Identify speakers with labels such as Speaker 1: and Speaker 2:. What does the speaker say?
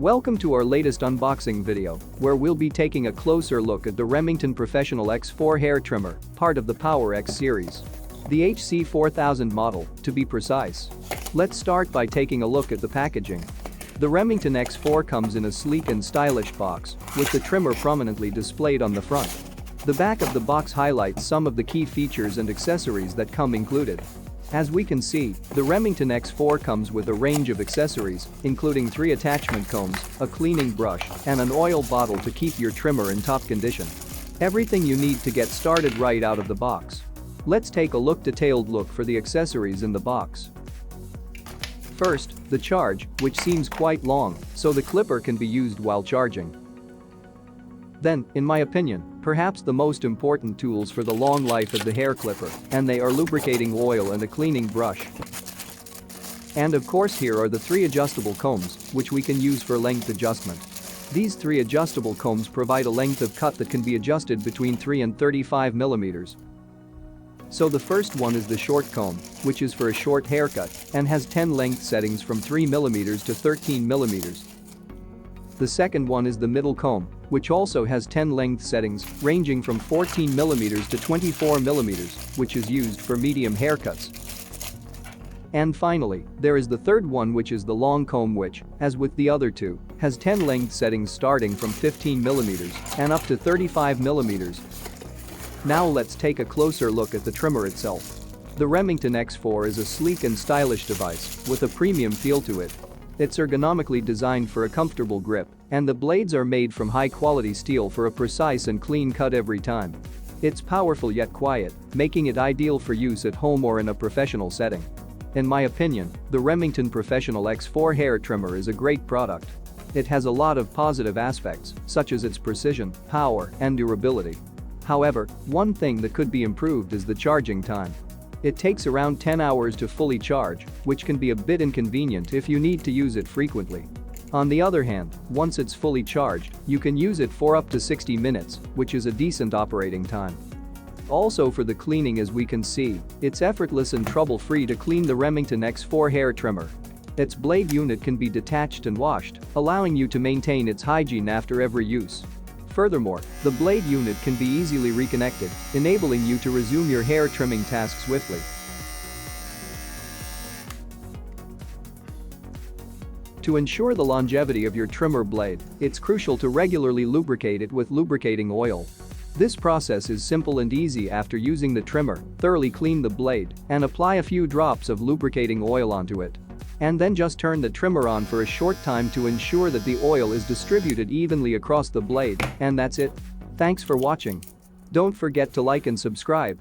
Speaker 1: Welcome to our latest unboxing video, where we'll be taking a closer look at the Remington Professional X4 hair trimmer, part of the Power X series. The HC4000 model, to be precise. Let's start by taking a look at the packaging. The Remington X4 comes in a sleek and stylish box, with the trimmer prominently displayed on the front. The back of the box highlights some of the key features and accessories that come included. As we can see, the Remington X4 comes with a range of accessories, including 3 attachment combs, a cleaning brush, and an oil bottle to keep your trimmer in top condition. Everything you need to get started right out of the box. Let's take a detailed look for the accessories in the box. First, the charge, which seems quite long, so the clipper can be used while charging. Then, in my opinion, perhaps the most important tools for the long life of the hair clipper, and they are lubricating oil and a cleaning brush. And of course here are the 3 adjustable combs, which we can use for length adjustment. These 3 adjustable combs provide a length of cut that can be adjusted between 3 and 35 millimeters. So the first one is the short comb, which is for a short haircut and has 10 length settings from 3 millimeters to 13 millimeters. The second one is the middle comb, which also has 10 length settings ranging from 14mm to 24mm, which is used for medium haircuts. And finally, there is the third one, which is the long comb, which, as with the other 2, has 10 length settings starting from 15mm and up to 35mm. Now let's take a closer look at the trimmer itself. The Remington X4 is a sleek and stylish device with a premium feel to it. It's ergonomically designed for a comfortable grip, and the blades are made from high-quality steel for a precise and clean cut every time. It's powerful yet quiet, making it ideal for use at home or in a professional setting. In my opinion, the Remington Professional X4 hair trimmer is a great product. It has a lot of positive aspects, such as its precision, power, and durability. However, one thing that could be improved is the charging time. It takes around 10 hours to fully charge, which can be a bit inconvenient if you need to use it frequently. On the other hand, once it's fully charged, you can use it for up to 60 minutes, which is a decent operating time. Also for the cleaning, as we can see, it's effortless and trouble-free to clean the Remington X4 hair trimmer. Its blade unit can be detached and washed, allowing you to maintain its hygiene after every use. Furthermore, the blade unit can be easily reconnected, enabling you to resume your hair trimming task swiftly. To ensure the longevity of your trimmer blade, it's crucial to regularly lubricate it with lubricating oil. This process is simple and easy. After using the trimmer, thoroughly clean the blade and apply a few drops of lubricating oil onto it. And then just turn the trimmer on for a short time to ensure that the oil is distributed evenly across the blade, and that's it. Thanks for watching. Don't forget to like and subscribe.